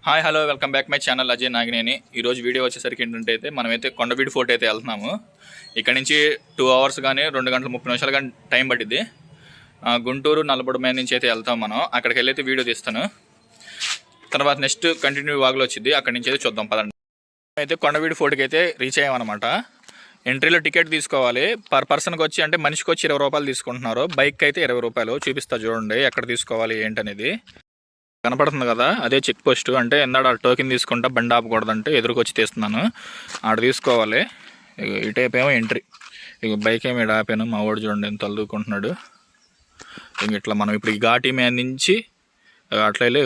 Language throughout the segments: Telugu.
Hi hello welcome back my channel Ajay Nagineni. ఈరోజు వీడియో వచ్చేసరికి ఏంటంటే మనమైతే కొండవీడు ఫోర్ట్ అయితే వెళ్తున్నాము. ఇక్కడ నుంచి 2 hours కానీ 2 గంటల 30 నిమిషాలు కానీ టైం పట్టింది. గుంటూరు నల్లబొడి మీద నుంచి అయితే వెళ్తాం మనం. అక్కడికి వెళ్ళైతే వీడియో తీస్తాను. తర్వాత నెక్స్ట్ కంటిన్యూ వాగులో వచ్చింది, అక్కడి నుంచి అయితే చూద్దాం పదండి. అయితే కొండవీడు ఫోర్ట్కి అయితే రీచ్ అయ్యామన్నమాట. ఎంట్రీలో టికెట్ తీసుకోవాలి. పర్ పర్సన్కి వచ్చి అంటే మనిషికి వచ్చి 20 రూపాయలు తీసుకుంటున్నారు. బైక్ అయితే 20 రూపాయలు. చూపిస్తా చూడండి ఎక్కడ తీసుకోవాలి ఏంటనేది. కనపడుతుంది కదా, అదే చెక్ పోస్ట్. అంటే ఎందాడ టోకెన్ తీసుకుంటా బండి ఆపకూడదంటే ఎదురుకొచ్చి తీస్తున్నాను. ఆడ తీసుకోవాలి. ఈ టైప్ ఏమో ఎంట్రీ. ఇక బైక్ ఏమి ఇక్కడ ఆపాను. మా వాడు చూడండి ఎంత తల్లుకుంటున్నాడు. ఇంక ఇట్లా మనం ఇప్పుడు ఈ ఘాటి మీద నుంచి అట్లా వెళ్ళి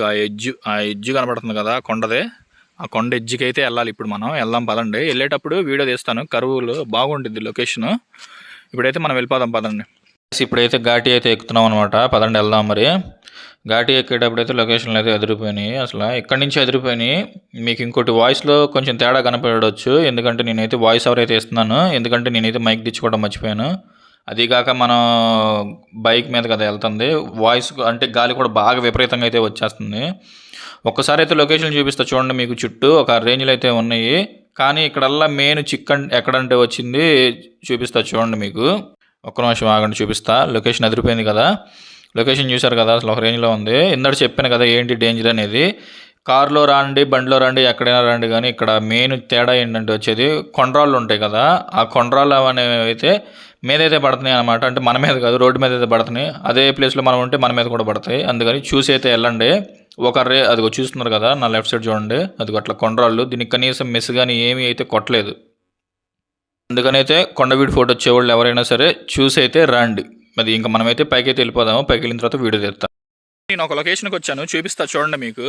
ఆ ఎడ్జ్ కనపడుతుంది కదా కొండదే, ఆ కొండ ఎడ్జ్కి అయితే వెళ్ళాలి. ఇప్పుడు మనం వెళ్దాం పదండి. వెళ్ళేటప్పుడు వీడియో తీస్తాను. కరువులు బాగుంటుంది లొకేషను. ఇప్పుడైతే మనం వెళ్ళిపోదాం పదండి. ఇప్పుడైతే ఘాటి అయితే ఎక్కుతున్నాం అనమాట. పదండి వెళ్దాం. మరి ఘాటి ఎక్కేటప్పుడు అయితే లొకేషన్లు అయితే ఎదిరిపోయినాయి. అసలు ఇక్కడి నుంచి ఎదిరిపోయినాయి. మీకు ఇంకోటి వాయిస్లో కొంచెం తేడా కనపడవచ్చు, ఎందుకంటే నేనైతే వాయిస్ ఓవర్ అయితే ఇస్తున్నాను. ఎందుకంటే నేనైతే మైక్ తెచ్చుకోవడం మర్చిపోయాను. అదిగాక మనం బైక్ మీద కదా వెళ్తుంది, వాయిస్ అంటే గాలి కూడా బాగా విపరీతంగా అయితే వచ్చేస్తుంది. ఒక్కసారి అయితే లొకేషన్ చూపిస్తా చూడండి. మీకు చుట్టూ ఒక రేంజ్లు అయితే ఉన్నాయి, కానీ ఇక్కడల్లా మెయిన్ చిక్కన్ ఎక్కడంటే వచ్చింది చూపిస్తా చూడండి. మీకు ఒక్క నిమిషం ఆగండి, చూపిస్తా. లొకేషన్ ఎదిరిపోయింది కదా, లొకేషన్ చూశారు కదా, అసలు ఒక రేంజ్లో ఉంది. ఇందాక చెప్పాను కదా ఏంటి డేంజర్ అనేది. కారులో రాండి, బండిలో రండి, ఎక్కడైనా రండి, కానీ ఇక్కడ మెయిన్ తేడా ఏంటంటే వచ్చేది కొండరాళ్ళు ఉంటాయి కదా, ఆ కొండరాళ్ళు అనేవి అయితే మీదైతే పడుతున్నాయి అనమాట. అంటే మన మీద కాదు, రోడ్డు మీద అయితే పడుతున్నాయి. అదే ప్లేస్లో మనం ఉంటే మన మీద కూడా పడతాయి. అందుకని చూసి అయితే వెళ్ళండి. అదిగో చూస్తున్నారు కదా నా లెఫ్ట్ సైడ్ చూడండి, అదిగో అట్లా కొండరాళ్ళు. దీనికి కనీసం మిస్ కానీ ఏమీ అయితే కొట్టలేదు. అందుకనైతే కొండవీడు ఫోర్ట్ వచ్చేవాళ్ళు ఎవరైనా సరే చూసి అయితే రండి. అది ఇంకా మనమైతే పైకి అయితే వెళ్ళిపోదాము. పైకి వెళ్ళిన తర్వాత వీడియో తీస్తాను. నేను ఒక లొకేషన్కి వచ్చాను, చూపిస్తా చూడండి. మీకు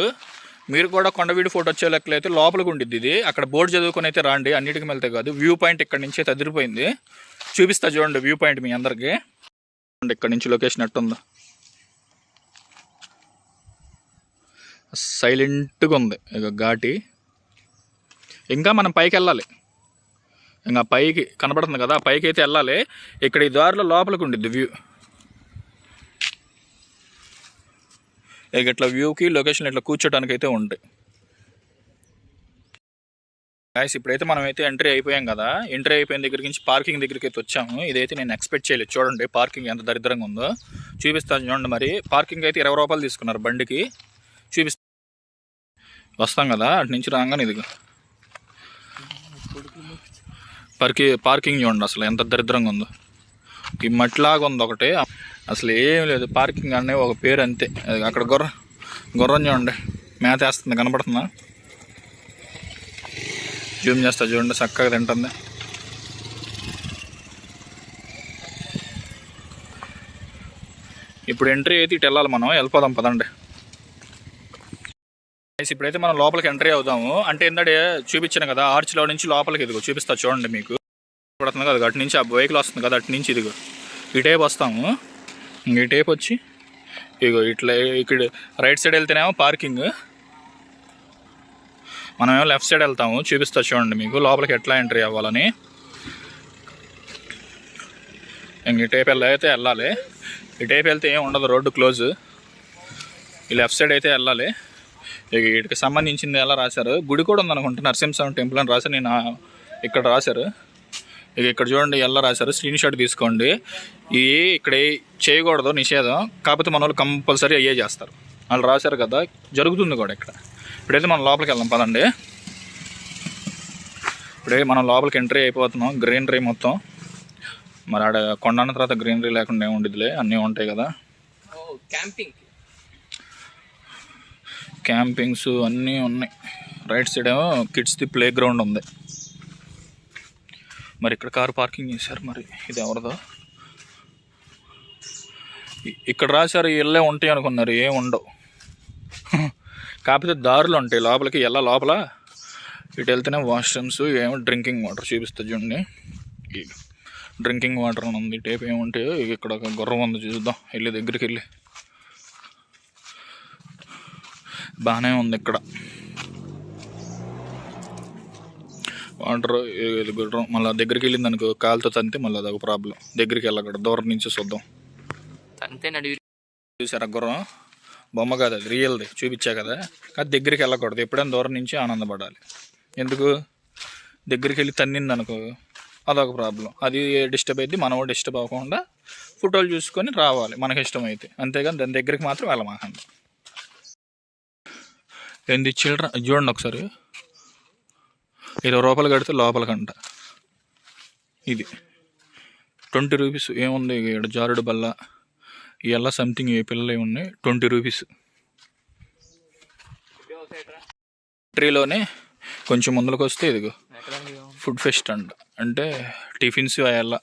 మీరు కూడా కొండవీడు ఫోర్ట్ వచ్చే లెక్కలైతే లోపలికి ఉండిద్ది ఇది. అక్కడ బోర్డు చదువుకొని అయితే రండి. అన్నిటికీ వెళ్తే కాదు, వ్యూ పాయింట్ ఇక్కడ నుంచి అయితే అదిరిపోయింది. చూపిస్తా చూడండి వ్యూ పాయింట్ మీ అందరికీ. ఇక్కడ నుంచి లొకేషన్ ఎట్టుందో సైలెంట్గా ఉంది. ఇక ఘాటి ఇంకా మనం పైకి వెళ్ళాలి. ఇంకా పైకి కనబడుతుంది కదా, పైకి అయితే వెళ్ళాలి. ఇక్కడ ఈ దారిలో లోపలికి ఉండిద్ది వ్యూ. ఇక ఇట్లా వ్యూకి లొకేషన్ ఇట్లా కూర్చోటానికి అయితే ఉంటాయి. గాయస్ ఇప్పుడైతే మనం అయితే ఎంట్రీ అయిపోయాం కదా. ఎంట్రీ అయిపోయిన దగ్గర నుంచి పార్కింగ్ దగ్గరికి అయితే వచ్చాము. ఇదైతే నేను ఎక్స్పెక్ట్ చేయలేదు. చూడండి పార్కింగ్ ఎంత దరిద్రంగా ఉందో. చూపిస్తాను చూడండి. మరి పార్కింగ్ అయితే 20 రూపాయలు తీసుకున్నారు బండికి. చూపిస్తా వస్తాం కదా, అటు నుంచి రాగానే ఇదిగా పార్కింగ్ చూడండి అసలు ఎంత దరిద్రంగా ఉందో. ఈ మట్టిలాగా ఉంది ఒకటి, అసలు ఏం లేదు. పార్కింగ్ అనే ఒక పేరు అంతే. అక్కడ గుర్రం చూడండి మేత వేస్తుంది, కనపడుతుందా? జూమ్ చేస్తా చూడండి, చక్కగా తింటుంది. ఇప్పుడు ఎంట్రీ అయితే ఇటు వెళ్ళాలి మనం. వెళ్ళిపోదాం పదండి. ఇప్పుడైతే మనం లోపలికి ఎంట్రీ అవుదాము. అంటే ఏంటంటే చూపించాను కదా, ఆర్చ్లో నుంచి లోపలికి ఇదిగో చూపిస్తా చూడండి. మీకు పడుతుంది కదా, అటు నుంచి ఆ వెహికల్ వస్తుంది కదా, అటు నుంచి ఇదిగో ఈ టైప్ వస్తాము. ఈ టైప్ వచ్చి ఇదిగో ఇట్లా ఇక్కడ రైట్ సైడ్ వెళ్తేనేమో పార్కింగ్, మనమేమో లెఫ్ట్ సైడ్ వెళ్తాము. చూపిస్తా చూడండి మీకు లోపలికి ఎట్లా ఎంట్రీ అవ్వాలని. ఇంక ఈ టైప్ అయితే వెళ్ళాలి. ఈ టైప్ వెళ్తే ఏం ఉండదు, రోడ్డు క్లోజ్. ఈ లెఫ్ట్ సైడ్ అయితే వెళ్ళాలి. వీటికి సంబంధించింది ఎలా రాశారు, గుడి కూడా ఉందనుకుంటా, నరసింహస్వామి టెంపుల్ అని రాశారు. నేను ఇక్కడ రాశారు. ఇక్కడ చూడండి ఎలా రాశారు, స్క్రీన్ షాట్ తీసుకోండి. ఇక్కడ చేయకూడదు, నిషేధం. కాకపోతే మన వాళ్ళు కంపల్సరీ అయ్యే చేస్తారు. వాళ్ళు రాశారు కదా, జరుగుతుంది కూడా ఇక్కడ. ఇప్పుడైతే మనం లోపలికి వెళ్దాం పదండి. ఇప్పుడే మనం లోపలికి ఎంట్రీ అయిపోతున్నాం. గ్రీనరీ మొత్తం. మరి ఆడ కొండ తర్వాత గ్రీనరీ లేకుండా ఏముండిద్దిలే, అన్నీ ఉంటాయి కదా. క్యాంపింగ్స్ అన్నీ ఉన్నాయి. రైట్ సైడ్ ఏమో కిడ్స్ది ప్లే గ్రౌండ్ ఉంది. మరి ఇక్కడ కారు పార్కింగ్ చేశారు. మరి ఇది ఎవరిదో? ఇక్కడ రాశారు ఇళ్ళే ఉంటాయి అనుకున్నారు, ఏం ఉండవు. కాకపోతే దారులు ఉంటాయి లోపలికి. ఎలా లోపల ఇటు వెళ్తేనే వాష్రూమ్స్, ఏమో డ్రింకింగ్ వాటర్ చూపిస్తా చూడండి. డ్రింకింగ్ వాటర్ అని ఉంది. టేప్ ఏముంటాయో. ఇక్కడ ఒక గుర్రం ఉంది, చూద్దాం వెళ్ళి దగ్గరికి వెళ్ళి. బాగానే ఉంది ఇక్కడ వాటర్. గుర్రం మళ్ళీ దగ్గరికి వెళ్ళింది అనుకో, కాలుతో తంతే మళ్ళీ అదొక ప్రాబ్లం. దగ్గరికి వెళ్ళకూడదు, దూరం నుంచి చూద్దాం. చూసారా గుర్రం? బొమ్మ కాదు, అది రియల్ది చూపించా కదా. అది దగ్గరికి వెళ్ళకూడదు, ఎప్పుడైనా దూరం నుంచి ఆనందపడాలి. ఎందుకు దగ్గరికి వెళ్ళి తన్నింది అనుకో అదొక ప్రాబ్లం, అది డిస్టర్బ్ అయింది. మనం డిస్టర్బ్ అవ్వకుండా ఫోటోలు చూసుకొని రావాలి మనకి ఇష్టమైతే, అంతేగాని దాని దగ్గరికి మాత్రం వెళ్ళమాకండి. ఏంది చిల్డ్రన్ చూడండి ఒకసారి, 20 రూపాయలు కడితే లోపలికంట. ఇది 20 రూపీస్. ఏముంది ఇక్కడ జారుడు బల్ల ఇవల్ల సంథింగ్ ఏ పిల్లలు ఉన్నాయి, 20 రూపీస్. ట్రీలోనే కొంచెం ముందుకు వస్తే ఇదిగో ఫుడ్ ఫెస్ట్ అంట, అంటే టిఫిన్స్ అయ్యాల.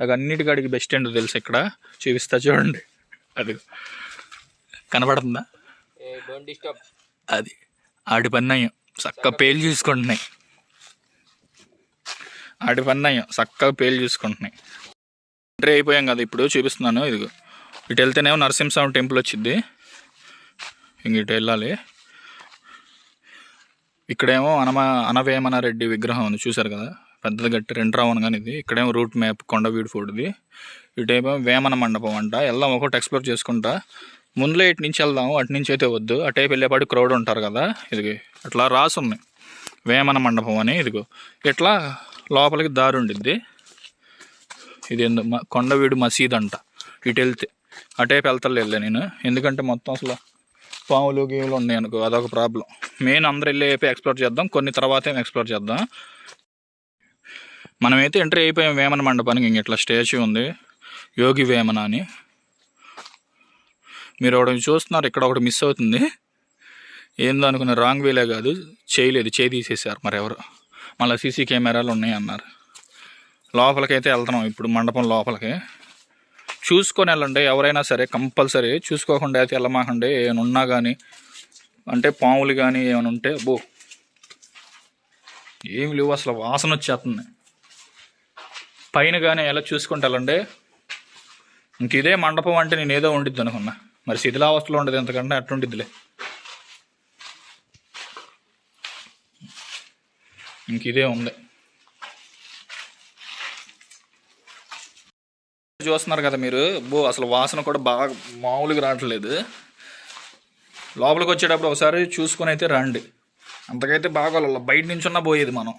అది అన్నిటికాడికి బెస్ట్ ఏంటో తెలుసు, ఇక్కడ చూపిస్తా చూడండి. అది కనపడుతుందా, అది ఆడి పన్నయ్యం చక్కగా పేలు చూసుకుంటున్నాయి. ఆడి పన్నయ్యం చక్కగా పేలు చూసుకుంటున్నాయి. ఎంట్రీ అయిపోయాం కదా, ఇప్పుడు చూపిస్తున్నాను. ఇదిగో ఇటు వెళ్తేనేమో నరసింహస్వామి టెంపుల్ వచ్చింది, ఇంక ఇటు వెళ్ళాలి. ఇక్కడేమో అనవేమన రెడ్డి విగ్రహం ఉంది, చూసారు కదా, పెద్దది గట్టి 2 రావణ కానీ ఇది. ఇక్కడేమో రూట్ మ్యాప్ కొండవీడు ఫోర్ట్ది. ఇటేమో వేమన మండపం అంట. వెళ్దాం ఒకటి ఎక్స్ప్లోర్ చేసుకుంటా. ముందులో ఇటు నుంచి వెళ్దాము, అటు నుంచి అయితే వద్దు, అటేపు వెళ్ళేపాటి క్రౌడ్ ఉంటారు కదా. ఇది అట్లా రాసి ఉన్నాయి వేమన మండపం అని. ఇదిగో ఇట్లా లోపలికి దారి ఉండిద్ది. ఇది కొండవీడు మసీద్ అంట. ఇటు వెళ్తే అటేపు వెళ్తలేదు నేను, ఎందుకంటే మొత్తం అసలు పాములు గేములు ఉన్నాయి అనుకో, అదొక ప్రాబ్లం. మెయిన్ అందరూ వెళ్ళి అయిపోయి ఎక్స్ప్లోర్ చేద్దాం, కొన్ని తర్వాత ఏమి ఎక్స్ప్లోర్ చేద్దాం. మనమైతే ఎంట్రీ అయిపోయాం వేమన మండపానికి. ఇంక ఇట్లా స్టాచ్యూ ఉంది, యోగి వేమన అని. మీరు ఒకటి చూస్తున్నారు, ఇక్కడ ఒకటి మిస్ అవుతుంది. ఏందో అనుకున్న రాంగ్ వేలే కాదు, చేయలేదు, చేయి తీసేసారు మరి ఎవరు. మళ్ళీ సీసీ కెమెరాలు ఉన్నాయి అన్నారు. లోపలికైతే వెళ్తున్నాం ఇప్పుడు, మండపం లోపలికి. చూసుకొని వెళ్ళండి ఎవరైనా సరే, కంపల్సరీ చూసుకోకుండా అయితే వెళ్ళమాకండి. ఏమైనా ఉన్నా కానీ, అంటే పాములు కానీ ఏమైనా ఉంటే ఏమి లేవు, అసలు వాసన వచ్చేస్తుంది. పైన కానీ ఎలా చూసుకుంటూ వెళ్ళండి. ఇంక ఇదే మండపం అంటే నేను ఏదో ఉండిద్ది అనుకున్నా, మరి శిథిలావస్థలో ఉండదు, ఎంతకంటే అట్లుండిద్దిలే. ఇంక ఇదే ఉంది. చూస్తున్నారు కదా మీరు, అసలు వాసన కూడా బాగా మామూలుగా రావట్లేదు. లోపలికి వచ్చేటప్పుడు ఒకసారి చూసుకొని అయితే రండి, అంతకైతే బాగా బయట నుంచి ఉన్నా పోయేది మనం.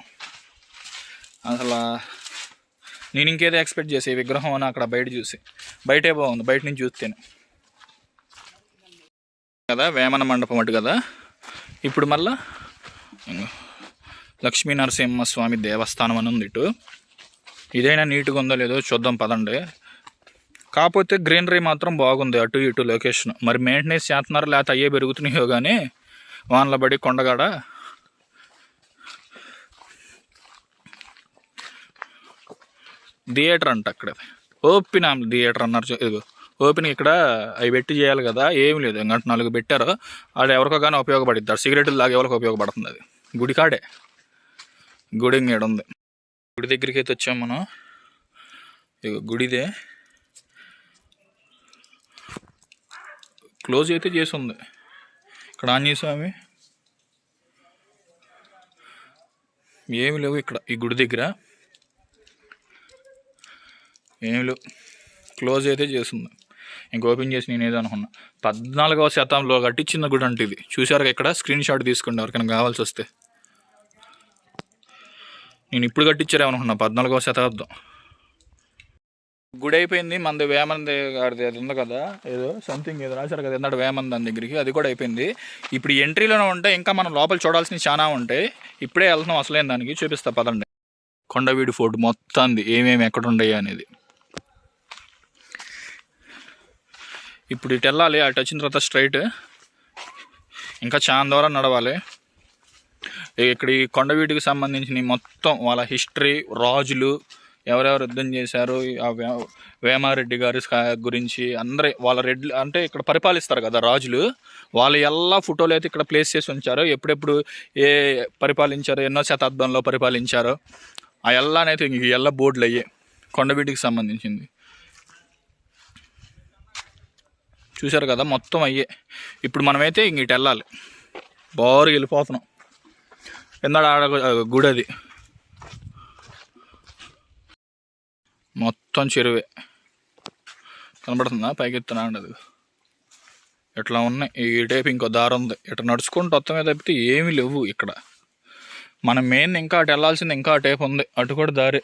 అసలు నేను ఇంకేదో ఎక్స్పెక్ట్ చేసే విగ్రహం అని అక్కడ బయట చూసి, బయటే బాగుంది బయట నుంచి చూస్తేనే కదా. వేమన మండపం అటు కదా. ఇప్పుడు మళ్ళా లక్ష్మీ నరసింహస్వామి దేవస్థానం అని ఉంది ఇటు. ఇదైనా నీట్గా ఉందో లేదో చూద్దాం పదండి. కాకపోతే గ్రీనరీ మాత్రం బాగుంది అటు ఇటు లొకేషన్. మరి మెయింటెనెన్స్ చేస్తున్నారో లేకపోతే అయ్యే పెరుగుతున్నాయో కానీ, వానల బడి కొండగాడ. థియేటర్ అంట అక్కడ, ఓపెన్ థియేటర్ అన్నారు. ఇదిగో ఓపెన్, ఇక్కడ అవి పెట్టి చేయాలి కదా, ఏమి లేదు. ఇంకంటే 4 పెట్టారు, అది ఎవరికో కానీ ఉపయోగపడిద్ది. సిగరెట్లు లాగా ఎవరికి ఉపయోగపడుతుంది. అది గుడి కాడే, గుడి ఇంకేడు ఉంది. గుడి దగ్గరికి అయితే వచ్చాం మనం. ఇక గుడిదే క్లోజ్ అయితే చేసి ఉంది. ఇక్కడ ఆంజనేయ స్వామి ఏమి లేవు ఇక్కడ ఈ గుడి దగ్గర, ఏమి లేవు, క్లోజ్ అయితే చేస్తుంది. ఇంక ఓపెన్ చేసి నేను ఏదో అనుకున్నా. 14వ శతాబ్దంలో కట్టించిన గుడి అంటే ఇది. చూసారు ఇక్కడ, స్క్రీన్ షాట్ తీసుకోండి ఎవరికైనా కావాల్సి వస్తే. నేను ఇప్పుడు కట్టించారేమనుకున్నా, 14వ శతాబ్దం. గుడి అయిపోయింది. మనది వేమన్ గారిది అది ఉంది కదా, ఏదో సంథింగ్ ఏదో రాశారు కదా ఎందుకంటే వేమన్ దాని దగ్గరికి, అది కూడా అయిపోయింది. ఇప్పుడు ఎంట్రీలోనే ఉంటే ఇంకా మనం లోపల చూడాల్సినవి చాలా ఉంటాయి. ఇప్పుడే వెళ్తున్నాం అసలేం దానికి, చూపిస్తా పదండి. కొండవీడు ఫోర్ట్ మొత్తాన్ని ఏమేమి ఎక్కడ ఉండయి అనేది. ఇప్పుడు ఇటు వెళ్ళాలి, అటు వచ్చిన తర్వాత స్ట్రైట్ ఇంకా చాలా దూరం నడవాలి. ఇక్కడ ఈ కొండవీటికి సంబంధించిన మొత్తం వాళ్ళ హిస్టరీ, రాజులు ఎవరెవరు యుద్ధం చేశారు, ఆ వేమారెడ్డి గారి గురించి అందరి వాళ్ళ రెడ్లు అంటే ఇక్కడ పరిపాలిస్తారు కదా రాజులు, వాళ్ళు ఎలా ఫోటోలు అయితే ఇక్కడ ప్లేస్ చేసి ఉంచారో, ఎప్పుడెప్పుడు ఏ పరిపాలించారో, ఎన్నో శతాబ్దంలో పరిపాలించారో ఆ ఎల్లనైతే ఎల్ల బోర్డులు అయ్యాయి కొండవీటికి సంబంధించింది. చూశారు కదా మొత్తం అయ్యే. ఇప్పుడు మనమైతే ఇంక ఇటు వెళ్ళాలి, బారుగా వెళ్ళిపోతున్నాం. ఎందాడ ఆడ గుడి, అది మొత్తం చెరువే కనబడుతుందా, పైకి ఎత్తున్నా అది. ఇట్లా ఉన్నాయి. ఈ టైపు ఇంకో దారి ఉంది. ఇట్లా నడుచుకుంటూ మొత్తమే తప్పితే ఏమీ లేవు ఇక్కడ. మనం మెయిన్ ఇంకా అటు వెళ్ళాల్సింది ఇంకా ఆ టైపు ఉంది. అటు కూడా దారి.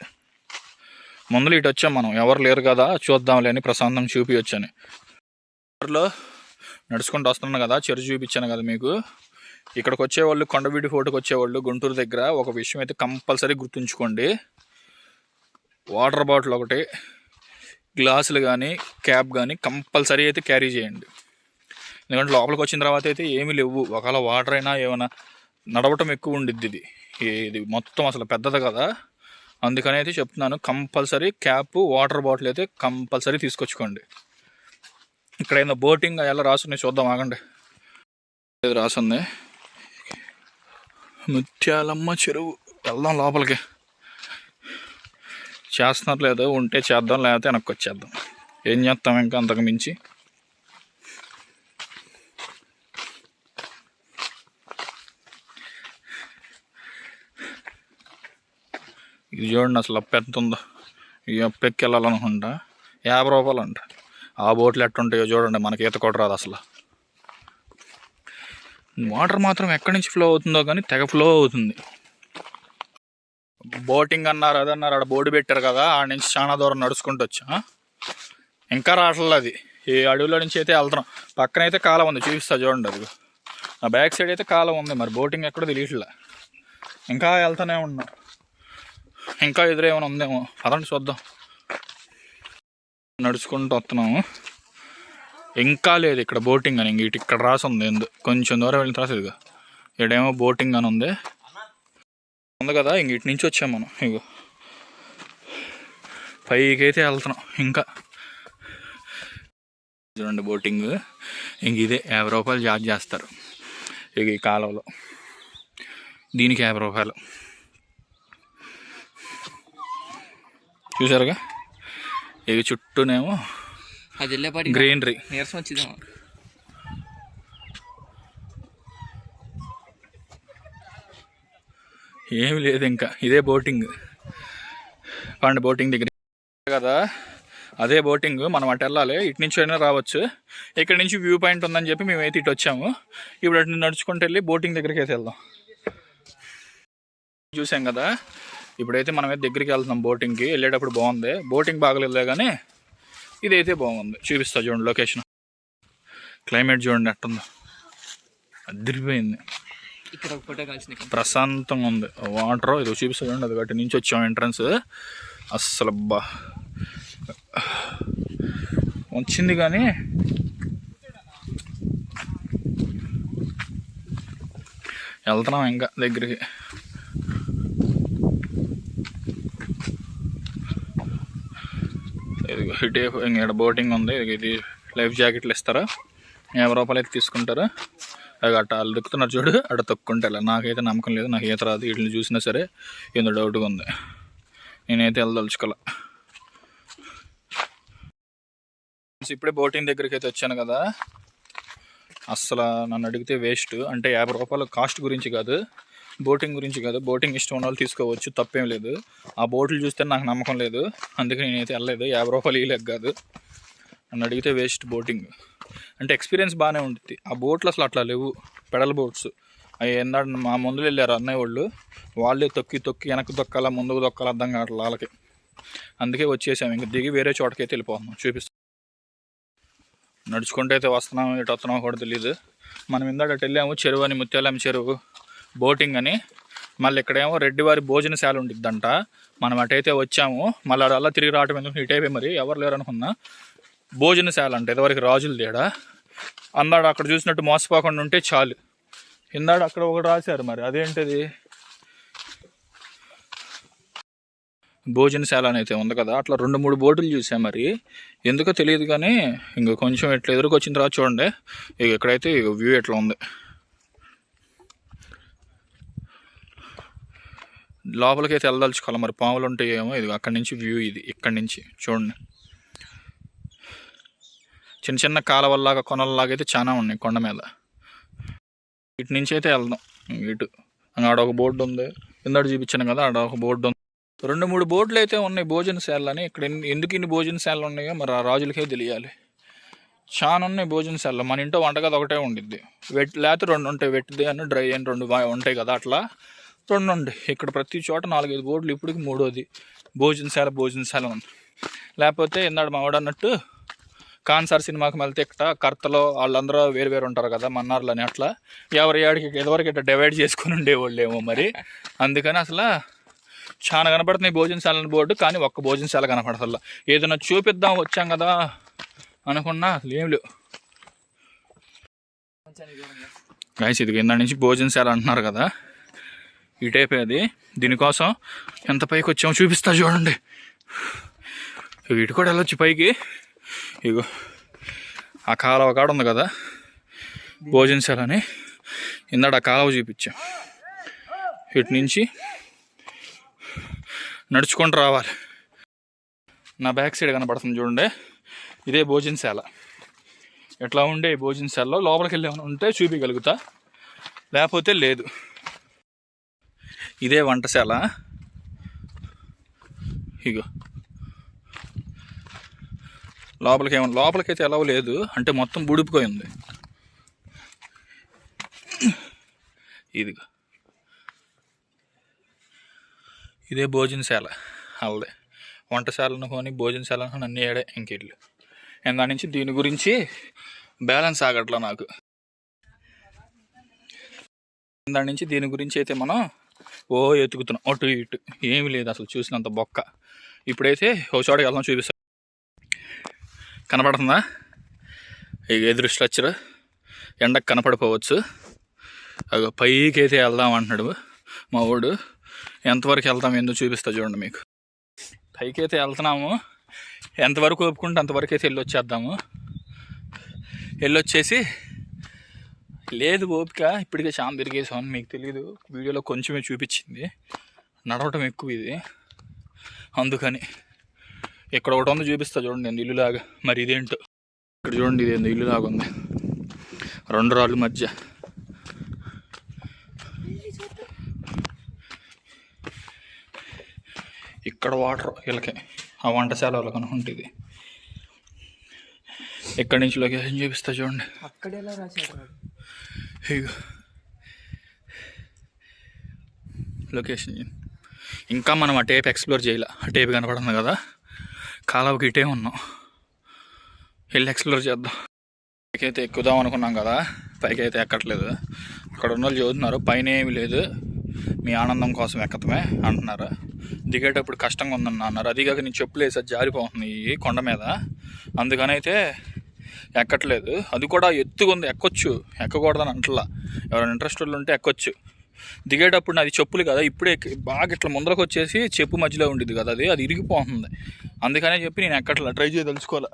ముందులో ఇటు వచ్చాం మనం, ఎవరు లేరు కదా చూద్దాంలే అని ప్రశాంతం చూపించని లో నడుచుకుంటూ వస్తున్నాను కదా. చెరువు చూపించాను కదా మీకు. ఇక్కడికి వచ్చేవాళ్ళు, కొండవీటి ఫోర్ట్కి వచ్చేవాళ్ళు గుంటూరు దగ్గర ఒక విషయం అయితే కంపల్సరీ గుర్తుంచుకోండి. వాటర్ బాటిల్ ఒకటి, గ్లాసులు కానీ క్యాప్ కానీ కంపల్సరీ అయితే క్యారీ చేయండి. ఎందుకంటే లోపలికి వచ్చిన తర్వాత అయితే ఏమీ లేవు. ఒకవేళ వాటర్ అయినా ఏమైనా నడవటం ఎక్కువ ఉండిద్ది. ఇది మొత్తం అసలు పెద్దది కదా, అందుకని అయితే చెప్తున్నాను. కంపల్సరీ క్యాప్, వాటర్ బాటిల్ అయితే కంపల్సరీ తీసుకొచ్చుకోండి. ఇక్కడ ఏదో బోటింగ్ ఎలా రాసున్నాయి చూద్దాం, ఆగండి. రాసుంది ముత్యాలమ్మ చెరువు. వెళ్దాం లోపలికి. చేస్తున్నారు లేదో, ఉంటే చేద్దాం, లేకపోతే వెనక్కి వచ్చేద్దాం. ఏం చేస్తాం ఇంకా అంతకు మించి. ఇది చూడండి అసలు అప్పు ఎంత ఉందో. ఈ అప్పు ఎక్కి వెళ్ళాలనుకుంటా 50 రూపాయలు అంట. ఆ బోట్లు ఎట్టుంటాయో చూడండి, మనకి ఈత కూడా రాదు అసలు. వాటర్ మాత్రం ఎక్కడి నుంచి ఫ్లో అవుతుందో కానీ తెగ ఫ్లో అవుతుంది. బోటింగ్ అన్నారు, అదన్నారు, ఆడ బోర్డు పెట్టారు కదా, ఆడ నుంచి చాలా దూరం నడుచుకుంటూ వచ్చా. ఇంకా రావట్లేదు అది. ఈ అడవిలో నుంచి అయితే వెళ్తున్నాం. పక్కన అయితే కాలం ఉంది, చూపిస్తా చూడండి. అది ఆ బ్యాక్ సైడ్ అయితే కాలం ఉంది. మరి బోటింగ్ ఎక్కడో తెలియట్లే. ఇంకా వెళ్తానే ఉన్నాం. ఇంకా ఎదురేమైనా ఉందేమో, అదండి చూద్దాం. నడుచుకుంటూ వస్తున్నాము. ఇంకా లేదు ఇక్కడ బోటింగ్ అని. ఇటు ఇక్కడ రాసి ఉంది. కొంచెం దూరం వెళ్ళిన తర్వాత ఇదిగో ఇక్కడేమో బోటింగ్ అని ఉంది కదా. ఇటు నుంచి వచ్చాము మనం. ఇగో పైకి అయితే వెళ్తున్నాం. ఇంకా చూడండి బోటింగ్. ఇంక ఇదే 50 రూపాయలు చార్జ్ చేస్తారు ఇక ఈ కాలంలో. దీనికి 50 రూపాయలు. చూసారుగా, ఇక చుట్టూనేమో గ్రీనరీ. నీరసం వచ్చిందేమో. ఏమి లేదు ఇంకా. ఇదే బోటింగ్. పండి బోటింగ్ దగ్గర కదా, అదే బోటింగ్. మనం అటు వెళ్ళాలి. ఇటు నుంచి అయినా రావచ్చు. ఇక్కడ నుంచి వ్యూ పాయింట్ ఉందని చెప్పి మేమైతే ఇటు వచ్చాము. ఇప్పుడు అటు నడుచుకుంటూ వెళ్ళి బోటింగ్ దగ్గరికి అయితే వెళ్దాం. చూసాం కదా, ఇప్పుడైతే మనమైతే దగ్గరికి వెళ్తున్నాం బోటింగ్కి. వెళ్ళేటప్పుడు బాగుంది. బోటింగ్ బాగలేదులే కానీ ఇదైతే బాగుంది. చూపిస్తా చూడండి లొకేషన్. క్లైమేట్ చూడండి ఎట్టుందో, అదిరిపోయింది. ఇక్కడ ఫోటో కాల్సింది, ప్రశాంతంగా ఉంది. వాటర్ ఇది చూపిస్తా చూడండి. అది గట్టి నుంచి వచ్చాం ఎంట్రన్స్. అస్సలు అబ్బా వచ్చింది కానీ వెళ్తున్నాం ఇంకా దగ్గరికి. ఇది ఇటే ఇక్కడ బోటింగ్ ఉంది. ఇది లైఫ్ జాకెట్లు ఇస్తారా, 50 రూపాయలు అయితే తీసుకుంటారు. అది అట్ట వాళ్ళు దొక్కుతున్నారు చూడు, అట్ట తొక్కుంటే. నాకైతే నమ్మకం లేదు, నాకు ఈత రాదు. వీటిని చూసినా సరే ఏందో డౌట్గా ఉంది. నేనైతే వెళ్ళదలుచుకోలే. ఇప్పుడే బోటింగ్ దగ్గరికి అయితే వచ్చాను కదా. అస్సలు నన్ను అడిగితే వేస్ట్. అంటే 50 రూపాయలు కాస్ట్ గురించి కాదు, బోటింగ్ గురించి కాదు. బోటింగ్ ఇష్టం ఉన్న వాళ్ళు తీసుకోవచ్చు, తప్పేం లేదు. ఆ బోట్లు చూస్తే నాకు నమ్మకం లేదు, అందుకే నేనైతే వెళ్ళలేదు. 50 రూపాయలు ఇవ్వలేక కాదు, నన్ను అడిగితే వేస్ట్. బోటింగ్ అంటే ఎక్స్పీరియన్స్ బాగానే ఉంటుంది. ఆ బోట్లు అసలు అట్లా లేవు, పెడల్ బోట్స్. అవి ఏంటంటే మా ముందు వెళ్ళారు అన్నయ్య వాళ్ళు, వాళ్ళే తొక్కి తొక్కి వెనక్కి తొక్కాలా ముందుకు తొక్కాలి అర్థం కావట్లేదు వాళ్ళకి. అందుకే వచ్చేసాము. ఇంక దిగి వేరే చోటకైతే వెళ్ళిపోతున్నాం. చూపిస్తాం. నడుచుకుంటూ అయితే వస్తున్నాం, ఇటు వస్తున్నాం కూడా తెలియదు. మనం ఇందాక అటు వెళ్ళాము, చెరువు అని, ముత్యాలమ్మ చెరువు బోటింగ్ అని. మళ్ళీ ఇక్కడేమో రెడ్డివారి భోజనశాల ఉండిద్దంట. మనం అటైతే వచ్చాము. మళ్ళీ అలా తిరిగి రావటం ఎందుకు, ఇటైపోయి మరి ఎవరు లేరు అనుకున్నా. భోజనశాల అంటే ఇదివరకు రాజులు తేడా. అందాడు అక్కడ చూసినట్టు మోసపోకుండా ఉంటే చాలు. ఇందాడు అక్కడ ఒకటి రాశారు, మరి అదేంటిది భోజనశాల అని అయితే ఉంది కదా. అట్లా 2-3 బోటులు చూసాం, మరి ఎందుకో తెలియదు. కానీ ఇంక కొంచెం ఇట్లా ఎదురుకు వచ్చిన తర్వాత చూడండి, ఇక ఇక్కడైతే వ్యూ ఎట్లా ఉంది. లోపలికి అయితే వెళ్ళదలుచుకోవాలి, మరి పాములు ఉంటాయేమో. ఇది అక్కడి నుంచి వ్యూ. ఇది ఇక్కడి నుంచి చూడండి. చిన్న చిన్న కాలవల్లాగా కొనల్లాగా అయితే చాలా ఉన్నాయి కొండ మీద. ఇటు నుంచి అయితే వెళ్దాం. ఇటు ఆడ ఒక బోర్డు ఉంది, ఇందాక చూపించాను కదా, ఆడ ఒక బోర్డు ఉంది. 2-3 బోట్లు అయితే ఉన్నాయి భోజనశాలని. ఇక్కడ ఎందుకు ఇన్ని భోజనశాలలు ఉన్నాయో మరి ఆ రాజులకే తెలియాలి. చాలా ఉన్నాయి భోజనశాలలో. మన ఇంట్లో వంటగది ఒకటే ఉండిద్ది, లేకపోతే 2 ఉంటాయి, వెట్టిది అని డ్రై అని 2 ఉంటాయి కదా, అట్లా 2 ఉంటాయి. ఇక్కడ ప్రతి చోట 4-5 బోర్డులు, ఇప్పటికి 3వది భోజనశాల ఉంది. లేకపోతే ఇందాడు మావాడు అన్నట్టు కాన్సార్ సినిమాకి వెళ్తే ఇక్కడ కర్తలో వాళ్ళందరూ వేరు ఉంటారు కదా, మన్నార్లు అని, అట్లా ఎవరి ఏడికి ఎదవరకు ఇట్లా డివైడ్ చేసుకుని ఉండేవాళ్ళు ఏమో మరి. అందుకని అసలు చాలా కనపడుతున్నాయి భోజనశాల బోర్డు, కానీ ఒక్క భోజనశాల కనపడతల్లా. ఏదైనా చూపిద్దాం వచ్చాం కదా అనుకున్నా అసలు ఏం లేవు. గైస్ ఇది కింద నుంచి భోజనశాల అంటున్నారు కదా, ఈ టైప్ అది. దీనికోసం ఎంత పైకి వచ్చామో చూపిస్తా చూడండి. ఇటు కూడా వెళ్ళొచ్చు పైకి. ఇగో ఆ కాలువ కాడ ఉంది కదా భోజనశాల అని, ఇందాడ ఆ కాలువ చూపించాం. ఇటు నుంచి నడుచుకుంటూ రావాలి. నా బ్యాక్ సైడ్ కనపడుతుంది చూడండి, ఇదే భోజనశాల. ఎట్లా ఉండే భోజనశాలలో లోపలికి వెళ్ళి ఉంటే చూపించగలుగుతా, లేకపోతే లేదు. ఇదే వంటశాల. ఇగో లోపలికైతే ఎలా లేదు, అంటే మొత్తం బుడిపోయింది. ఇదిగో ఇదే భోజనశాల. అలాగే వంటశాలను కొని భోజనశాల అన్నీ ఏడే ఇంకెళ్ళు. దాని నుంచి దీని గురించి బ్యాలెన్స్ ఆగట్లా నాకు. దాని నుంచి దీని గురించి అయితే మనం ఎతుకుతున్నాం అటు ఇటు, ఏమి లేదు అసలు చూసినంత బొక్క. ఇప్పుడైతే ఓ చోటకి వెళ్దాం, చూపిస్తాం. కనపడుతుందా ఇక ఎదురు స్ట్రక్చర్? ఎండకు కనపడిపోవచ్చు. అగో పైకి అయితే వెళ్దాం అంటున్నాడు మా వాడు. ఎంతవరకు వెళ్తాం ఎందుకు చూపిస్తా చూడండి మీకు. పైకి అయితే వెళ్తున్నాము, ఎంతవరకు ఒప్పుకుంటే అంతవరకు అయితే వెళ్ళొచ్చేద్దాము. వెళ్ళొచ్చేసి లేదు ఓపిక, ఇప్పటికే చాలా తిరిగేసాను, మీకు తెలియదు, వీడియోలో కొంచెమే చూపించింది. నడవటం ఎక్కువ ఇది, అందుకని. ఇక్కడ ఒకటి ఉంది చూపిస్తా చూడండి, నేను ఇల్లులాగా. మరి ఇదేంటో ఇక్కడ చూడండి, ఇదేందో ఇల్లులాగా ఉంది 2 రాళ్ళ మధ్య. ఇక్కడ వాటర్ వీళ్ళకి, ఆ వంటశాల వాళ్ళకి అనుకుంటుంది. ఇక్కడి నుంచి లొకేషన్ చూపిస్తా చూడండి. లొకేషన్ ఇంకా మనం ఆ టేప్ ఎక్స్ప్లోర్ చేయాలి. ఆ టేప్ కనపడుతుంది కదా, కాలువకి ఇటే ఉన్నాం, వెళ్ళి ఎక్స్ప్లోర్ చేద్దాం. పైకైతే ఎక్కుదాం అనుకున్నాం కదా, పైకి అయితే ఎక్కట్లేదు. అక్కడ ఉన్న వాళ్ళు చదువుతున్నారు పైన ఏమి లేదు, మీ ఆనందం కోసం ఎక్కతమే అంటున్నారు. దిగేటప్పుడు కష్టంగా ఉందన్న అన్నారు. అదిగాక నేను చెప్పులు వేసా జారిపోతుంది ఈ కొండ మీద, అందుకని అయితే ఎక్కట్లేదు. అది కూడా ఎత్తుగా ఉంది, ఎక్కొచ్చు, ఎక్కకూడదని అంటలా. ఎవరైనా ఇంట్రెస్ట్ ఉంటే ఎక్కొచ్చు. దిగేటప్పుడు అది చెప్పులు కదా, ఇప్పుడే బాగా ఇట్లా ముందరకు వచ్చేసి చెప్పు మధ్యలో ఉండిద్ది కదా, అది ఇరిగిపోతుంది. అందుకనే చెప్పి నేను ఎక్కట్లా, ట్రై చేసి తెలుసుకోవాలా.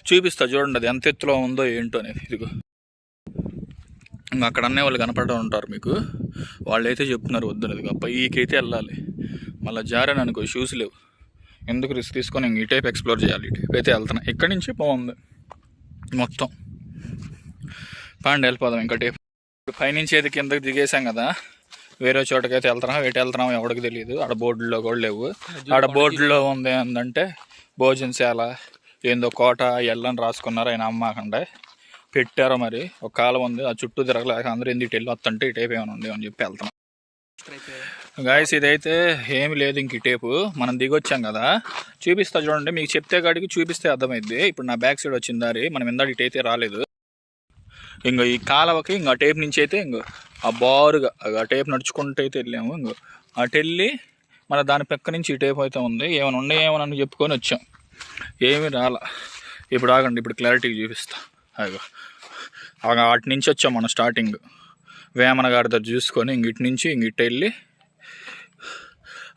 చూపిస్తా చూడండి అది ఎంత ఎత్తులో ఉందో ఏంటో అనేది. ఇదిగో ఇంకా అక్కడ అన్నీ వాళ్ళు కనపడడం ఉంటారు మీకు, వాళ్ళైతే చెప్తున్నారు వద్దునదిగా పైకైతే వెళ్ళాలి. మళ్ళీ జారని అనుకో, షూస్ లేవు, ఎందుకు రిస్క్ తీసుకొని ఇంక ఈ టైప్ ఎక్స్ప్లోర్ చేయాలి. ఈ టైప్ అయితే వెళ్తున్నా. ఇక్కడి నుంచి బాగుంది మొత్తం. పాండి వెళ్ళిపోదాం ఇంకా టైప్. పైనుంచి అయితే కిందకి దిగేసాం కదా, వేరే చోటకైతే వెళ్తున్నాం. ఎటు వెళ్తున్నాం ఎవరికి తెలియదు, ఆడ బోర్డులో కూడా లేవు. ఆడ బోర్డులో ఉంది ఏంటంటే భోజనశాల, ఏందో కోట ఎల్లని రాసుకున్నారు, ఆయన అమ్మకండే పెట్టారో మరి. ఒక కాలం ఉంది, ఆ చుట్టూ తిరగలేక అందరూ ఎందుకు వెళ్ళి వస్తుంటే ఈ టైప్ ఏమైనా ఉంది అని చెప్పి వెళ్తున్నాం. గాయస్ ఇదైతే ఏమి లేదు, ఇంక ఈ టేపు మనం దిగొచ్చాం కదా, చూపిస్తా చూడండి. మీకు చెప్తే కాడికి చూపిస్తే అర్థమైద్ది. ఇప్పుడు నా బ్యాక్ సైడ్ వచ్చిన దారి, మనం ఇందాక ఇటు అయితే రాలేదు. ఇంకో ఈ కాలవకి ఇంకో టేప్ నుంచి అయితే ఇంకో ఆ బారుగా ఆ టేప్ నడుచుకుంటూ అయితే వెళ్ళాము. ఇంకో అటు వెళ్ళి మన దాని పక్క నుంచి ఈ టేప్ అయితే ఉంది. ఏమైనా ఉన్నాయేమోనని చెప్పుకొని వచ్చాం, ఏమీ రాలా. ఇప్పుడు ఆగండి, ఇప్పుడు క్లారిటీగా చూపిస్తా. అగో అటు నుంచి వచ్చాం మనం స్టార్టింగ్ వేమన గారి దగ్గర చూసుకొని, ఇటు నుంచి ఇటు వెళ్ళి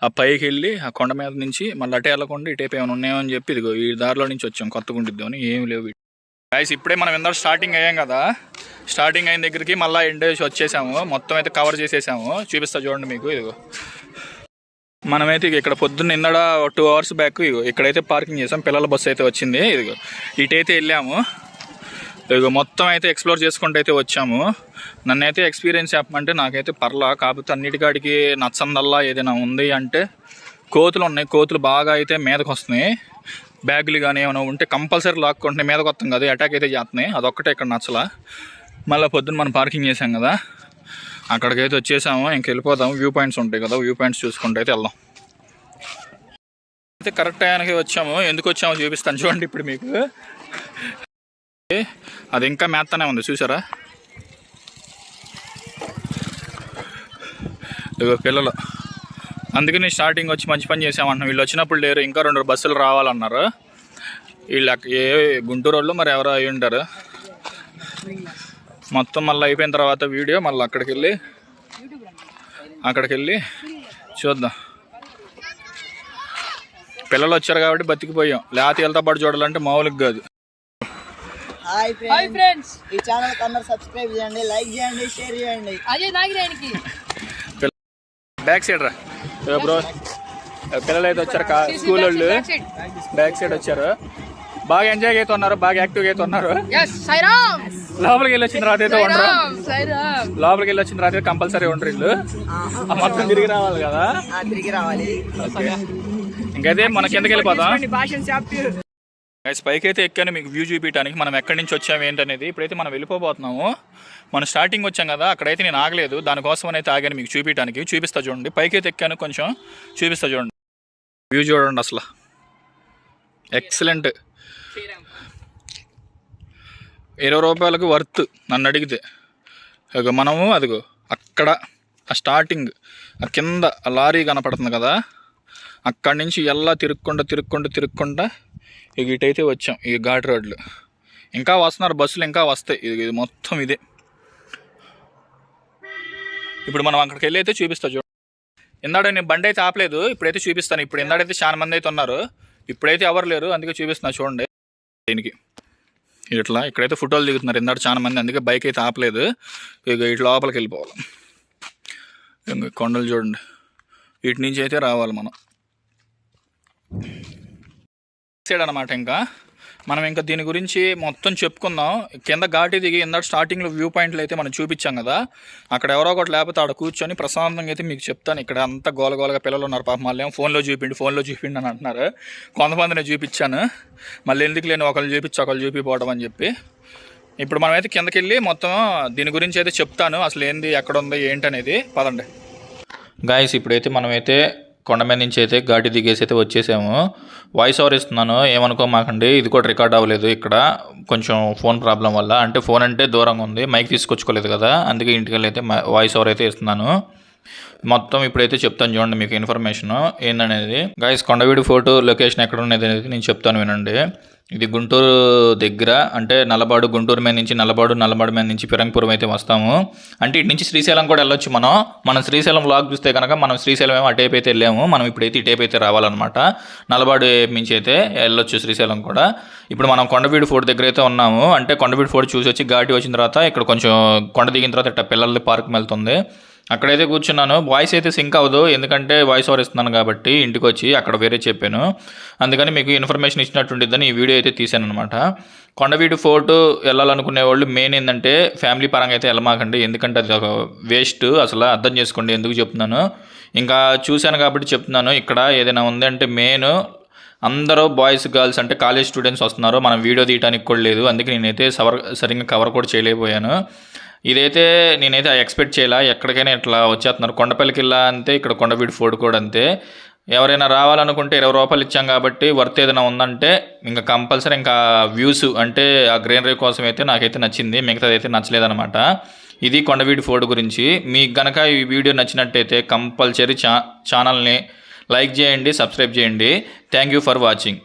ఆ పైకి వెళ్ళి ఆ కొండ మీద నుంచి మళ్ళీ అటే వెళ్ళకుండా ఈ టేప్ ఏమైనా ఉన్నాయని చెప్పి ఇదిగో ఈ దారిలో నుంచి వచ్చాం కొత్తగుండిద్దామని. ఏమి లేవు గాయ్స్. ఇప్పుడే మనం ఇందాక స్టార్టింగ్ అయ్యాం కదా, స్టార్టింగ్ అయిన దగ్గరికి మళ్ళీ ఎండ్ వచ్చేసాము, మొత్తం అయితే కవర్ చేసేసాము. చూపిస్తా చూడండి మీకు. ఇదిగో మనమైతే ఇక్కడ పొద్దున్న ఇందాడ 2 అవర్స్ బ్యాక్ ఇగో ఇక్కడైతే పార్కింగ్ చేసాం, పిల్లల బస్సు అయితే వచ్చింది. ఇదిగో ఇటైతే వెళ్ళాము. ఇదిగో మొత్తం అయితే ఎక్స్ప్లోర్ చేసుకుంటూ అయితే వచ్చాము. నన్నైతే ఎక్స్పీరియన్స్ చెప్పమంటే నాకైతే పర్లా, కాకపోతే అన్నిటికాడికి నచ్చందల్లా ఏదైనా ఉంది అంటే కోతులు ఉన్నాయి. కోతులు బాగా అయితే మీదకి వస్తున్నాయి. బ్యాగులు కానీ ఏమైనా ఉంటే కంపల్సరీ లాక్కుంటున్నాయి, మీదకి వస్తాం కదా, అటాక్ అయితే చేస్తున్నాయి. అదొక్కటే ఇక్కడ నచ్చలా. మళ్ళీ పొద్దున్న మనం పార్కింగ్ చేసాం కదా, అక్కడికైతే వచ్చేసాము. ఇంక వెళ్ళిపోదాం. వ్యూ పాయింట్స్ ఉంటాయి కదా, వ్యూ పాయింట్స్ చూసుకుంటూ అయితే వెళ్దాం. అయితే కరెక్ట్ టైంకి వచ్చాము. ఎందుకు వచ్చామో చూపిస్తాను చూడండి ఇప్పుడు మీకు. అది ఇంకా మేత్తనే ఉంది చూసారా, ఇదిగో పిల్లలు. అందుకని స్టార్టింగ్ వచ్చి మంచి పని చేసామన్నాం. వీళ్ళు వచ్చినప్పుడు లేరు, ఇంకా 2 బస్సులు రావాలన్నారు. వీళ్ళు ఏ గుంటూరు వాళ్ళు మరి ఎవరో అయి ఉంటారు. మొత్తం మళ్ళీ అయిపోయిన తర్వాత వీడియో మళ్ళీ అక్కడికి వెళ్ళి చూద్దాం. పిల్లలు వచ్చారు కాబట్టి బతికిపోయాం, లేకపోతే వీళ్ళతో పాటు చూడాలంటే మామూలుగా కాదు. హాయ్ ఫ్రెండ్స్, ఈ ఛానల్ కి అందరూ సబ్స్క్రైబ్ చేయండి, లైక్ చేయండి, షేర్ చేయండి. అజయ్ నాగిరానికి బ్యాక్ సైడ్ రా బ్రో. పిల్లలు అయితే వచ్చారు, స్కూల్ వాళ్ళు బ్యాక్ సైడ్ వచ్చారు. బాగా ఎంజాయ్ అవుతున్నారు, బాగా యాక్టివ్గా అవుతున్నారు. లోపలికి వెళ్ళి వచ్చిన తర్వాత అయితే ఉండరు, లోపలికి వెళ్ళి వచ్చిన తర్వాత కంపల్సరీ ఉండరు. ఇల్లు మొత్తం తిరిగి రావాలి కదా, తిరిగి రావాలి. ఇంకైతే మన కిందకి వెళ్ళిపోదాం. పైకి అయితే ఎక్కాను మీకు వ్యూ చూపించడానికి, మనం ఎక్కడి నుంచి వచ్చాము ఏంటనేది. ఇప్పుడైతే మనం వెళ్ళిపోతున్నాము. మనం స్టార్టింగ్ వచ్చాం కదా, అక్కడైతే నేను ఆగలేదు, దానికోసం అయితే ఆగాను మీకు చూపించడానికి. చూపిస్తా చూడండి. పైకి అయితే ఎక్కాను, కొంచెం చూపిస్తా చూడండి. వ్యూ చూడండి, అసలు ఎక్సలెంట్. 20 రూపాయలకు వర్త్ నన్ను అడిగితే. మనము అదిగో అక్కడ ఆ స్టార్టింగ్ ఆ కింద ఆ లారీ కనపడుతుంది కదా, అక్కడి నుంచి ఎలా తిరుక్కుంటా ఇటైతే వచ్చాం. ఈ ఘాట్ రోడ్లు ఇంకా వస్తున్నారు, బస్సులు ఇంకా వస్తాయి. ఇది మొత్తం ఇదే. ఇప్పుడు మనం అక్కడికి వెళ్ళి అయితే చూపిస్తా చూడండి. ఇందాడ నేను బండి అయితే ఆపలేదు, ఇప్పుడైతే చూపిస్తాను. ఇప్పుడు ఇందాడైతే చాలా మంది అయితే ఉన్నారు, ఇప్పుడైతే ఎవరు లేరు, అందుకే చూపిస్తున్నా చూడండి. దీనికి ఇక్కడైతే ఫోటోలు దిగుతున్నారు ఇందాడ చాలా మంది, అందుకే బైక్ అయితే ఆపలేదు. ఇటు లోపలికి వెళ్ళిపోవాలి. ఇంకా కొండలు చూడండి, వీటి నుంచి అయితే రావాలి మనం సైడ్ అనమాట. ఇంకా మనం ఇంకా దీని గురించి మొత్తం చెప్పుకుందాం. కింద ఘాటి దిగి ఇందాక స్టార్టింగ్లో వ్యూ పాయింట్లు అయితే మనం చూపించాం కదా, అక్కడ ఎవరో ఒకటి లేకపోతే ఆడ కూర్చొని ప్రశాంతంగా అయితే మీకు చెప్తాను. ఇక్కడ అంతా గోలగోలగా పిల్లలు ఉన్నారు పాపం, మళ్ళీ ఫోన్లో చూపిండి అని అంటున్నారు. కొంతమంది నేను చూపించాను, మళ్ళీ ఎందుకు లేని ఒకళ్ళు చూపిపోవడం అని చెప్పి. ఇప్పుడు మనమైతే కిందకి వెళ్ళి మొత్తం దీని గురించి అయితే చెప్తాను, అసలు ఏంది ఎక్కడ ఉందో ఏంటనేది. పదండి గాయస్. ఇప్పుడైతే మనమైతే కొండ మీద నుంచి అయితే ఘాటి దిగేసి అయితే వచ్చేసాము. వాయిస్ ఓవర్ ఇస్తున్నాను, ఏమనుకోమాకండి. ఇది కూడా రికార్డ్ అవ్వలేదు ఇక్కడ, కొంచెం ఫోన్ ప్రాబ్లం వల్ల. అంటే ఫోన్ అంటే దూరంగా ఉంది, మైక్ తీసుకొచ్చుకోలేదు కదా, అందుకే ఇంటికి వెళ్ళి అయితే వాయిస్ ఓవర్ అయితే ఇస్తున్నాను. మొత్తం ఇప్పుడైతే చెప్తాను చూడండి మీకు ఇన్ఫర్మేషన్ ఏందనేది. గాయస్, కొండవీడు ఫోర్ట్ లొకేషన్ ఎక్కడ ఉన్నది అనేది నేను చెప్తాను వినండి. ఇది గుంటూరు దగ్గర, అంటే నల్లబాడు, గుంటూరు మీద నుంచి నల్లబాడు మీద నుంచి పిరంగపురం అయితే వస్తాము. అంటే ఇటు నుంచి శ్రీశైలం కూడా వెళ్ళొచ్చు. మనం శ్రీశైలం వ్లాగ్ చూస్తే కనుక మనం శ్రీశైలం ఏమో అటేపు అయితే వెళ్ళాము, మనం ఇప్పుడైతే ఇటేపు అయితే రావాలన్నమాట. నల్లబాడు నుంచి అయితే వెళ్ళొచ్చు శ్రీశైలం కూడా. ఇప్పుడు మనం కొండవీడు ఫోర్ట్ దగ్గర అయితే ఉన్నాము. అంటే కొండవీడు ఫోర్ట్ చూసి వచ్చి ఘాటి వచ్చిన తర్వాత ఇక్కడ కొంచెం కొండ దిగిన తర్వాత ఇట్లా పిల్లల పార్క్ వెళ్తుంది, అక్కడైతే కూర్చున్నాను. వాయిస్ అయితే సింక్ అవ్వదు, ఎందుకంటే వాయిస్ ఓవర్ ఇస్తున్నాను కాబట్టి. ఇంటికి వచ్చి అక్కడ వేరే చెప్పాను, అందుకని మీకు ఇన్ఫర్మేషన్ ఇచ్చినట్టుండిద్దని ఈ వీడియో అయితే తీశాను అనమాట. కొండవీడు ఫోర్ట్ వెళ్ళాలనుకునే వాళ్ళు మెయిన్ ఏంటంటే ఫ్యామిలీ పరంగా అయితే వెళ్ళమాకండి, ఎందుకంటే అది ఒక వేస్ట్. అసలు అర్థం చేసుకోండి ఎందుకు చెప్తున్నాను. ఇంకా చూశాను కాబట్టి చెప్తున్నాను. ఇక్కడ ఏదైనా ఉంది అంటే మెయిన్ అందరూ బాయ్స్ గర్ల్స్ అంటే కాలేజ్ స్టూడెంట్స్ వస్తున్నారు, మనం వీడియో తీయడానికి కూడా లేదు, అందుకే నేనైతే సరిగ్గా కవర్ కూడా చేయలేకపోయాను. ఇదైతే నేనైతే ఎక్స్పెక్ట్ చేయాల, ఎక్కడికైనా ఇట్లా వచ్చేస్తున్నారు. కొండపల్లికి వెళ్ళా అంతే, ఇక్కడ కొండవీడు ఫోర్ట్ కూడా అంతే. ఎవరైనా రావాలనుకుంటే 20 రూపాయలు ఇచ్చాం కాబట్టి వర్త్ ఏదైనా ఉందంటే ఇంకా కంపల్సరీ ఇంకా వ్యూస్ అంటే ఆ గ్రీనరీ కోసం అయితే నాకైతే నచ్చింది, మిగతాది అయితే నచ్చలేదన్నమాట. ఇది కొండవీడు ఫోర్ట్ గురించి. మీకు గనక ఈ వీడియో నచ్చినట్టయితే కంపల్సరీ ఛానల్ని లైక్ చేయండి, సబ్స్క్రైబ్ చేయండి. Thank you for watching.